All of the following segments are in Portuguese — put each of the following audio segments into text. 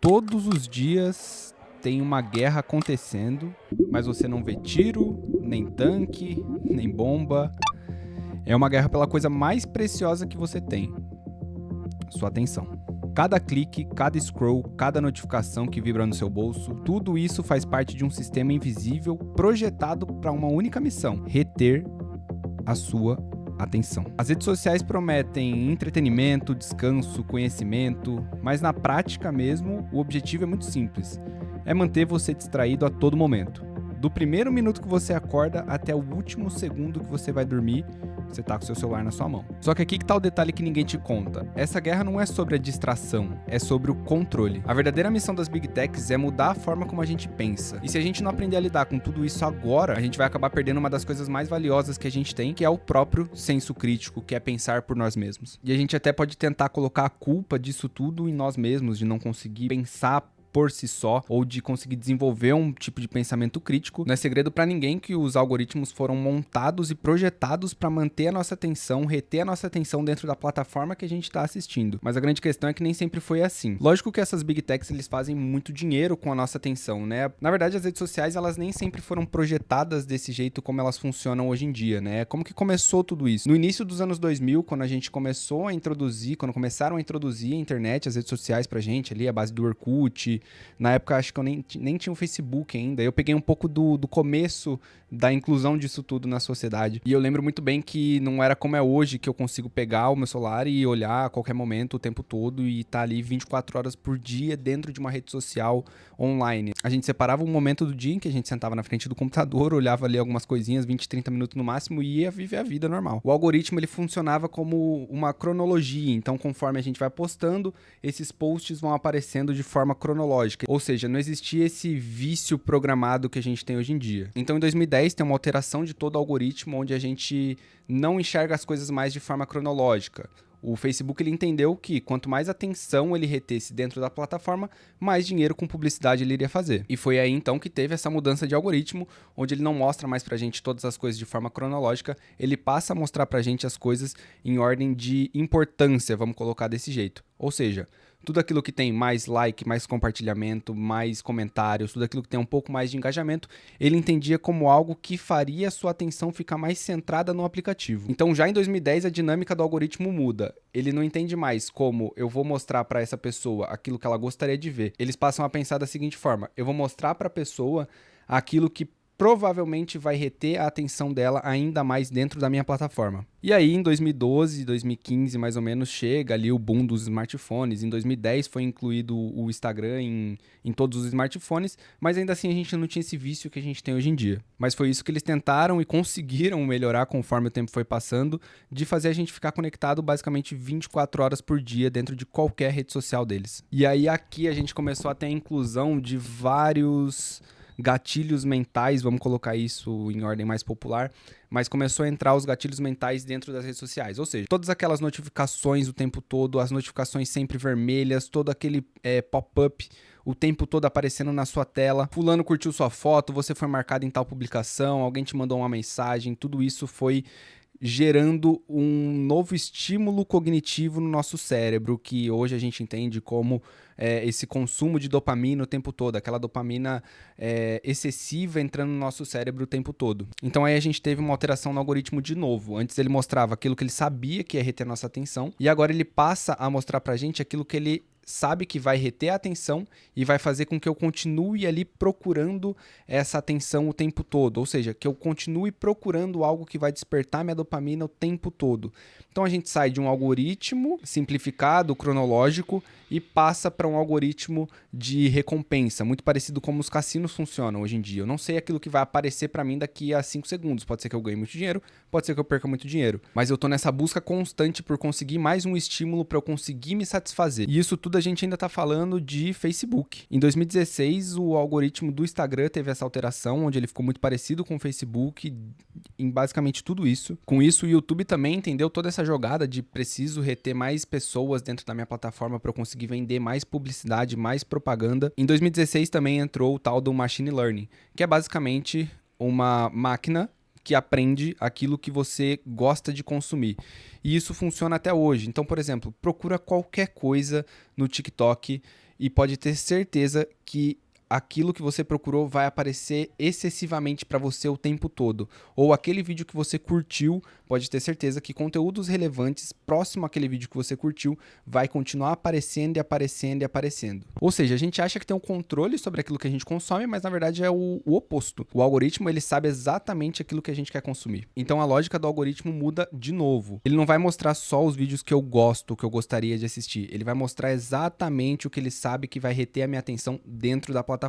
Todos os dias tem uma guerra acontecendo, mas você não vê tiro, nem tanque, nem bomba. É uma guerra pela coisa mais preciosa que você tem: sua atenção. Cada clique, cada scroll, cada notificação que vibra no seu bolso, tudo isso faz parte de um sistema invisível projetado para uma única missão: reter a sua atenção. As redes sociais prometem entretenimento, descanso, conhecimento, mas na prática mesmo, o objetivo é muito simples: é manter você distraído a todo momento. Do primeiro minuto que você acorda até o último segundo que você vai dormir, você tá com seu celular na sua mão. Só que aqui que tá o detalhe que ninguém te conta. Essa guerra não é sobre a distração, é sobre o controle. A verdadeira missão das Big Techs é mudar a forma como a gente pensa. E se a gente não aprender a lidar com tudo isso agora, a gente vai acabar perdendo uma das coisas mais valiosas que a gente tem, que é o próprio senso crítico, que é pensar por nós mesmos. E a gente até pode tentar colocar a culpa disso tudo em nós mesmos, de não conseguir pensar por si só, ou de conseguir desenvolver um tipo de pensamento crítico. Não é segredo para ninguém que os algoritmos foram montados e projetados para manter a nossa atenção, reter a nossa atenção dentro da plataforma que a gente está assistindo. Mas a grande questão é que nem sempre foi assim. Lógico que essas Big Techs, eles fazem muito dinheiro com a nossa atenção, né? Na verdade, as redes sociais, elas nem sempre foram projetadas desse jeito como elas funcionam hoje em dia, né? Como que começou tudo isso? No início dos anos 2000, quando a gente começou a introduzir, quando começaram a introduzir a internet, as redes sociais pra gente ali, a base do Orkut. Na época, acho que eu nem tinha o Facebook ainda. Eu peguei um pouco do começo da inclusão disso tudo na sociedade. E eu lembro muito bem que não era como é hoje, que eu consigo pegar o meu celular e olhar a qualquer momento, o tempo todo, e tá ali 24 horas por dia dentro de uma rede social online. A gente separava um momento do dia em que a gente sentava na frente do computador, olhava ali algumas coisinhas, 20, 30 minutos no máximo, e ia viver a vida normal. O algoritmo, ele funcionava como uma cronologia. Então, conforme a gente vai postando, esses posts vão aparecendo de forma cronológica. Ou seja, não existia esse vício programado que a gente tem hoje em dia. Então, em 2010, tem uma alteração de todo o algoritmo, onde a gente não enxerga as coisas mais de forma cronológica. O Facebook, ele entendeu que quanto mais atenção ele retesse dentro da plataforma, mais dinheiro com publicidade ele iria fazer. E foi aí então que teve essa mudança de algoritmo, onde ele não mostra mais pra gente todas as coisas de forma cronológica, ele passa a mostrar pra gente as coisas em ordem de importância, vamos colocar desse jeito. Ou seja, tudo aquilo que tem mais like, mais compartilhamento, mais comentários, tudo aquilo que tem um pouco mais de engajamento, ele entendia como algo que faria a sua atenção ficar mais centrada no aplicativo. Então, já em 2010, a dinâmica do algoritmo muda. Ele não entende mais como eu vou mostrar para essa pessoa aquilo que ela gostaria de ver. Eles passam a pensar da seguinte forma: eu vou mostrar para a pessoa aquilo que provavelmente vai reter a atenção dela ainda mais dentro da minha plataforma. E aí, em 2012, 2015, mais ou menos, chega ali o boom dos smartphones. Em 2010 foi incluído o Instagram em todos os smartphones, mas ainda assim a gente não tinha esse vício que a gente tem hoje em dia. Mas foi isso que eles tentaram e conseguiram melhorar conforme o tempo foi passando, de fazer a gente ficar conectado basicamente 24 horas por dia dentro de qualquer rede social deles. E aí aqui a gente começou a ter a inclusão de vários gatilhos mentais, vamos colocar isso em ordem mais popular, mas começou a entrar os gatilhos mentais dentro das redes sociais, ou seja, todas aquelas notificações o tempo todo, as notificações sempre vermelhas, todo aquele pop-up o tempo todo aparecendo na sua tela, fulano curtiu sua foto, você foi marcado em tal publicação, alguém te mandou uma mensagem, tudo isso foi gerando um novo estímulo cognitivo no nosso cérebro, que hoje a gente entende como esse consumo de dopamina o tempo todo, aquela dopamina excessiva entrando no nosso cérebro o tempo todo. Então aí a gente teve uma alteração no algoritmo de novo. Antes ele mostrava aquilo que ele sabia que ia reter nossa atenção, e agora ele passa a mostrar pra gente aquilo que ele sabe que vai reter a atenção e vai fazer com que eu continue ali procurando essa atenção o tempo todo, ou seja, que eu continue procurando algo que vai despertar minha dopamina o tempo todo. Então a gente sai de um algoritmo simplificado, cronológico, e passa para um algoritmo de recompensa, muito parecido como os cassinos funcionam hoje em dia. Eu não sei aquilo que vai aparecer para mim daqui a 5 segundos, pode ser que eu ganhe muito dinheiro, pode ser que eu perca muito dinheiro, mas eu tô nessa busca constante por conseguir mais um estímulo para eu conseguir me satisfazer. E isso tudo a gente ainda tá falando de Facebook. Em 2016, o algoritmo do Instagram teve essa alteração, onde ele ficou muito parecido com o Facebook em basicamente tudo isso. Com isso, o YouTube também entendeu toda essa jogada de preciso reter mais pessoas dentro da minha plataforma para eu conseguir vender mais publicidade, mais propaganda. Em 2016 também entrou o tal do Machine Learning, que é basicamente uma máquina que aprende aquilo que você gosta de consumir. E isso funciona até hoje. Então, por exemplo, procura qualquer coisa no TikTok e pode ter certeza que aquilo que você procurou vai aparecer excessivamente para você o tempo todo. Ou aquele vídeo que você curtiu, pode ter certeza que conteúdos relevantes próximo àquele vídeo que você curtiu vai continuar aparecendo e aparecendo e aparecendo. Ou seja, a gente acha que tem um controle sobre aquilo que a gente consome, mas na verdade é o oposto. O algoritmo, ele sabe exatamente aquilo que a gente quer consumir. Então a lógica do algoritmo muda de novo. Ele não vai mostrar só os vídeos que eu gosto, que eu gostaria de assistir. Ele vai mostrar exatamente o que ele sabe que vai reter a minha atenção dentro da plataforma.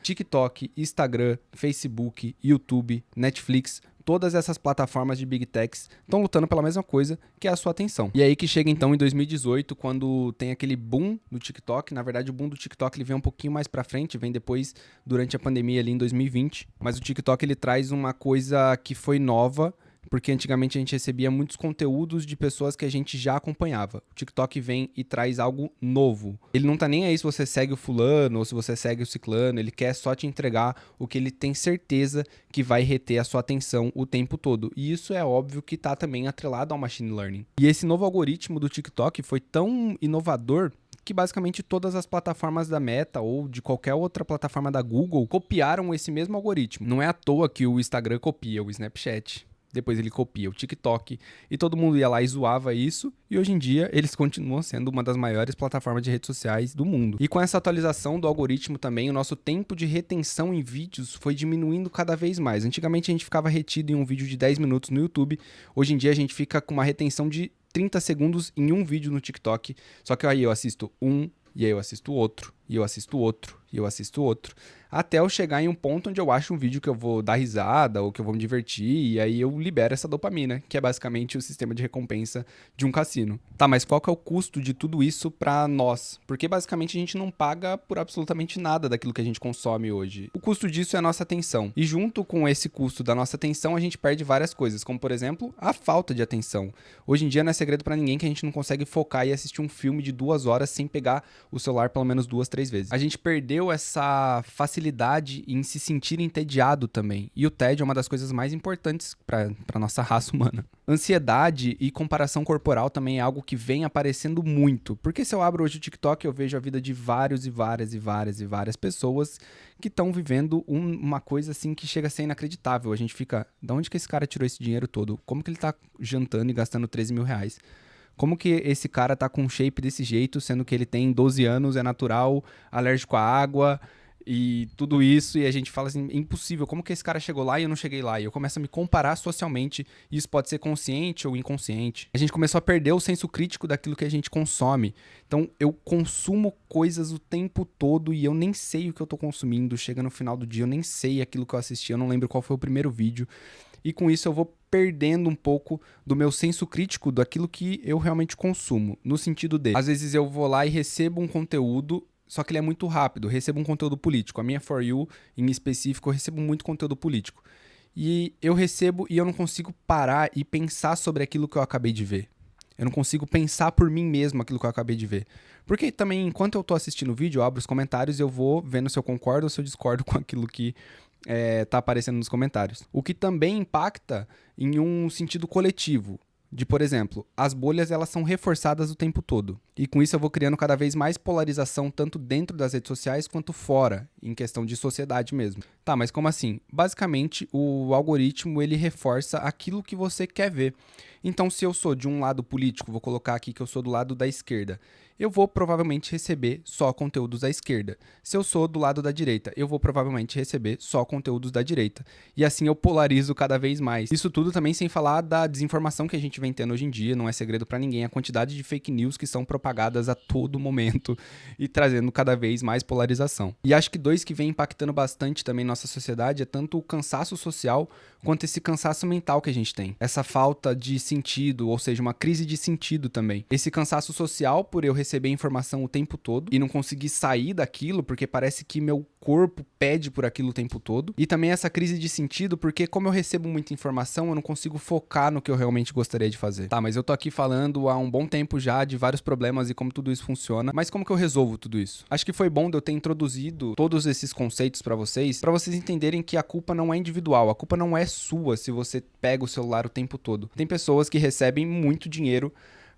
TikTok, Instagram, Facebook, YouTube, Netflix, todas essas plataformas de Big Techs estão lutando pela mesma coisa, que é a sua atenção. E aí que chega então em 2018, quando tem aquele boom do TikTok. Na verdade, o boom do TikTok ele vem um pouquinho mais pra frente, vem depois, durante a pandemia ali em 2020. Mas o TikTok ele traz uma coisa que foi nova, porque antigamente a gente recebia muitos conteúdos de pessoas que a gente já acompanhava. O TikTok vem e traz algo novo. Ele não tá nem aí se você segue o fulano ou se você segue o ciclano, ele quer só te entregar o que ele tem certeza que vai reter a sua atenção o tempo todo. E isso é óbvio que tá também atrelado ao machine learning. E esse novo algoritmo do TikTok foi tão inovador que basicamente todas as plataformas da Meta ou de qualquer outra plataforma da Google copiaram esse mesmo algoritmo. Não é à toa que o Instagram copia o Snapchat. Depois ele copia o TikTok e todo mundo ia lá e zoava isso. E hoje em dia eles continuam sendo uma das maiores plataformas de redes sociais do mundo. E com essa atualização do algoritmo também, o nosso tempo de retenção em vídeos foi diminuindo cada vez mais. Antigamente a gente ficava retido em um vídeo de 10 minutos no YouTube. Hoje em dia a gente fica com uma retenção de 30 segundos em um vídeo no TikTok. Só que aí eu assisto um, e aí eu assisto outro, e eu assisto outro, e eu assisto outro. Até eu chegar em um ponto onde eu acho um vídeo que eu vou dar risada ou que eu vou me divertir e aí eu libero essa dopamina, que é basicamente o sistema de recompensa de um cassino. Tá, mas qual que é o custo de tudo isso pra nós? Porque basicamente a gente não paga por absolutamente nada daquilo que a gente consome hoje. O custo disso é a nossa atenção. E junto com esse custo da nossa atenção, a gente perde várias coisas, como por exemplo, a falta de atenção. Hoje em dia não é segredo pra ninguém que a gente não consegue focar e assistir um filme de 2 horas sem pegar o celular pelo menos 2, 3 vezes. A gente perdeu essa facilidade em se sentir entediado também. E o tédio é uma das coisas mais importantes para nossa raça humana. Ansiedade e comparação corporal também é algo que vem aparecendo muito. Porque se eu abro hoje o TikTok, eu vejo a vida de várias pessoas que estão vivendo uma coisa assim que chega a ser inacreditável. A gente fica, de onde que esse cara tirou esse dinheiro todo? Como que ele tá jantando e gastando 13 mil reais? Como que esse cara tá com um shape desse jeito, sendo que ele tem 12 anos, é natural, alérgico à água e tudo isso, e a gente fala assim, é impossível, como que esse cara chegou lá e eu não cheguei lá? E eu começo a me comparar socialmente, e isso pode ser consciente ou inconsciente. A gente começou a perder o senso crítico daquilo que a gente consome. Então, eu consumo coisas o tempo todo e eu nem sei o que eu tô consumindo. Chega no final do dia, eu nem sei aquilo que eu assisti, eu não lembro qual foi o primeiro vídeo. E com isso eu vou perdendo um pouco do meu senso crítico daquilo que eu realmente consumo. No sentido de, às vezes eu vou lá e recebo um conteúdo, só que ele é muito rápido. Eu recebo um conteúdo político. A minha For You, em específico, eu recebo muito conteúdo político. E eu recebo e eu não consigo parar e pensar sobre aquilo que eu acabei de ver. Eu não consigo pensar por mim mesmo aquilo que eu acabei de ver. Porque também, enquanto eu tô assistindo o vídeo, eu abro os comentários e eu vou vendo se eu concordo ou se eu discordo com aquilo que tá aparecendo nos comentários. O que também impacta em um sentido coletivo. De, por exemplo, as bolhas elas são reforçadas o tempo todo. E com isso eu vou criando cada vez mais polarização tanto dentro das redes sociais quanto fora, em questão de sociedade mesmo. Tá, mas como assim? Basicamente, o algoritmo ele reforça aquilo que você quer ver. Então, se eu sou de um lado político, vou colocar aqui que eu sou do lado da esquerda, eu vou provavelmente receber só conteúdos da esquerda. Se eu sou do lado da direita, eu vou provavelmente receber só conteúdos da direita. E assim eu polarizo cada vez mais. Isso tudo também sem falar da desinformação que a gente vem tendo hoje em dia, não é segredo pra ninguém a quantidade de fake news que são propagadas a todo momento e trazendo cada vez mais polarização. E acho que dois que vem impactando bastante também nossa sociedade é tanto o cansaço social quanto esse cansaço mental que a gente tem. Essa falta de sentido, ou seja, uma crise de sentido também. Esse cansaço social por eu receber informação o tempo todo e não conseguir sair daquilo porque parece que meu corpo pede por aquilo o tempo todo. E também essa crise de sentido porque como eu recebo muita informação, eu não consigo focar no que eu realmente gostaria de fazer. Tá, mas eu tô aqui falando há um bom tempo já de vários problemas e como tudo isso funciona, mas como que eu resolvo tudo isso? Acho que foi bom de eu ter introduzido todos esses conceitos pra vocês entenderem que a culpa não é individual, a culpa não é sua se você pega o celular o tempo todo. Tem pessoas que recebem muito dinheiro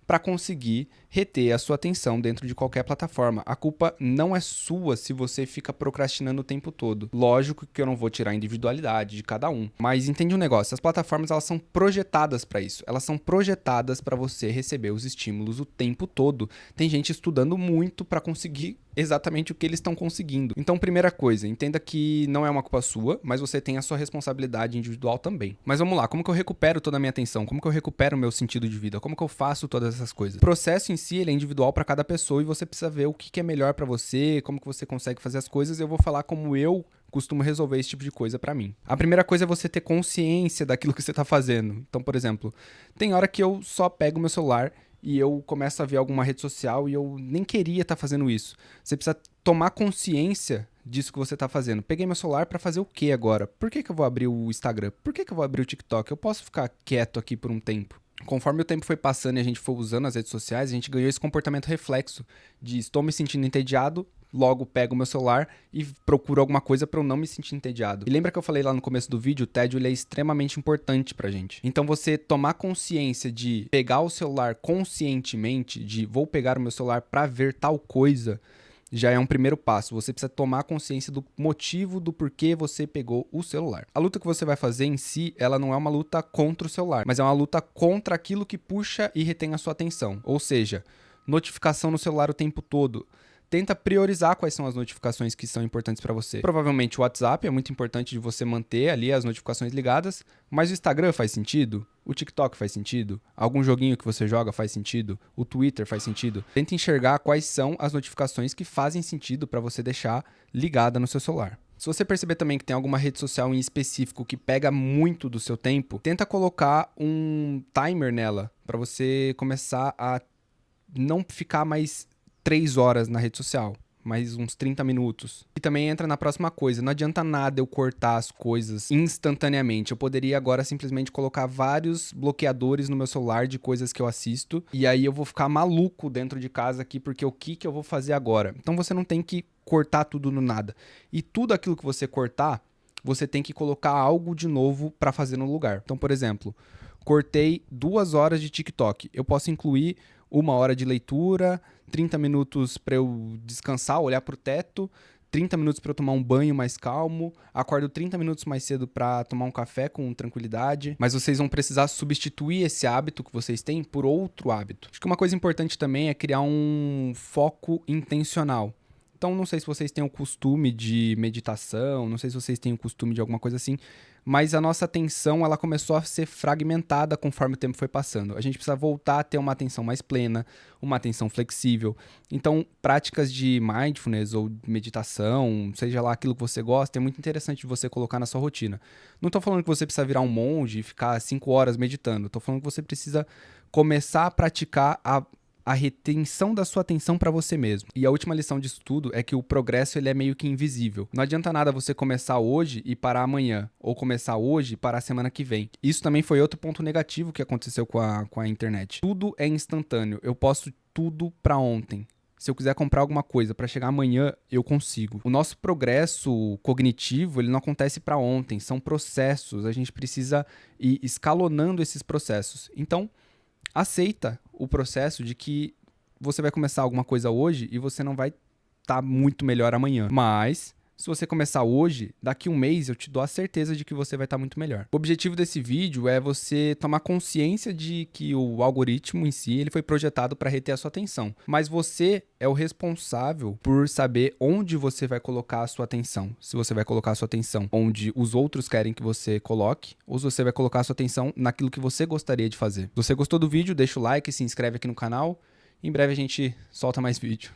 para conseguir reter a sua atenção dentro de qualquer plataforma. A culpa não é sua se você fica procrastinando o tempo todo. Lógico que eu não vou tirar a individualidade de cada um, mas entende um negócio, as plataformas elas são projetadas para isso. Elas são projetadas para você receber os estímulos o tempo todo. Tem gente estudando muito para conseguir exatamente o que eles estão conseguindo. Então, primeira coisa, entenda que não é uma culpa sua, mas você tem a sua responsabilidade individual também. Mas vamos lá, como que eu recupero toda a minha atenção? Como que eu recupero o meu sentido de vida? Como que eu faço todas essas coisas? O processo em si, ele é individual para cada pessoa e você precisa ver o que é melhor para você, como que você consegue fazer as coisas. Eu vou falar como eu costumo resolver esse tipo de coisa pra mim. A primeira coisa é você ter consciência daquilo que você tá fazendo. Então, por exemplo, tem hora que eu só pego meu celular e eu começo a ver alguma rede social e eu nem queria estar fazendo isso. Você precisa tomar consciência disso que você está fazendo. Peguei meu celular para fazer o que agora? Por que eu vou abrir o Instagram? Por que eu vou abrir o TikTok? Eu posso ficar quieto aqui por um tempo. Conforme o tempo foi passando e a gente foi usando as redes sociais, a gente ganhou esse comportamento reflexo de estou me sentindo entediado, logo pego o meu celular e procuro alguma coisa para eu não me sentir entediado. E lembra que eu falei lá no começo do vídeo, o tédio ele é extremamente importante pra gente. Então você tomar consciência de pegar o celular conscientemente, de vou pegar o meu celular para ver tal coisa, já é um primeiro passo. Você precisa tomar consciência do motivo do porquê você pegou o celular. A luta que você vai fazer em si, ela não é uma luta contra o celular, mas é uma luta contra aquilo que puxa e retém a sua atenção. Ou seja, notificação no celular o tempo todo. Tenta priorizar quais são as notificações que são importantes para você. Provavelmente o WhatsApp é muito importante de você manter ali as notificações ligadas, mas o Instagram faz sentido? O TikTok faz sentido? Algum joguinho que você joga faz sentido? O Twitter faz sentido? Tenta enxergar quais são as notificações que fazem sentido para você deixar ligada no seu celular. Se você perceber também que tem alguma rede social em específico que pega muito do seu tempo, tenta colocar um timer nela para você começar a não ficar mais 3 horas na rede social, mais uns 30 minutos. E também entra na próxima coisa, não adianta nada eu cortar as coisas instantaneamente. Eu poderia agora simplesmente colocar vários bloqueadores no meu celular de coisas que eu assisto, e aí eu vou ficar maluco dentro de casa aqui, porque o que eu vou fazer agora? Então você não tem que cortar tudo no nada. E tudo aquilo que você cortar, você tem que colocar algo de novo para fazer no lugar. Então, por exemplo, cortei 2 horas de TikTok. Eu posso incluir 1 hora de leitura, 30 minutos para eu descansar, olhar para o teto, 30 minutos para eu tomar um banho mais calmo, acordo 30 minutos mais cedo para tomar um café com tranquilidade, mas vocês vão precisar substituir esse hábito que vocês têm por outro hábito. Acho que uma coisa importante também é criar um foco intencional. Então, não sei se vocês têm o costume de meditação, não sei se vocês têm o costume de alguma coisa assim, mas a nossa atenção ela começou a ser fragmentada conforme o tempo foi passando. A gente precisa voltar a ter uma atenção mais plena, uma atenção flexível. Então, práticas de mindfulness ou meditação, seja lá aquilo que você gosta, é muito interessante de você colocar na sua rotina. Não estou falando que você precisa virar um monge e ficar 5 horas meditando. Estou falando que você precisa começar a praticar a retenção da sua atenção para você mesmo. E a última lição disso tudo é que o progresso ele é meio que invisível. Não adianta nada você começar hoje e parar amanhã, ou começar hoje e parar semana que vem. Isso também foi outro ponto negativo que aconteceu com a internet. Tudo é instantâneo. Eu posto tudo para ontem. Se eu quiser comprar alguma coisa para chegar amanhã, eu consigo. O nosso progresso cognitivo, ele não acontece para ontem, são processos. A gente precisa ir escalonando esses processos. Então, aceita o processo de que você vai começar alguma coisa hoje e você não vai estar muito melhor amanhã. Mas, se você começar hoje, daqui um mês eu te dou a certeza de que você vai estar muito melhor. O objetivo desse vídeo é você tomar consciência de que o algoritmo em si ele foi projetado para reter a sua atenção. Mas você é o responsável por saber onde você vai colocar a sua atenção. Se você vai colocar a sua atenção onde os outros querem que você coloque, ou se você vai colocar a sua atenção naquilo que você gostaria de fazer. Se você gostou do vídeo, deixa o like, se inscreve aqui no canal. Em breve a gente solta mais vídeo.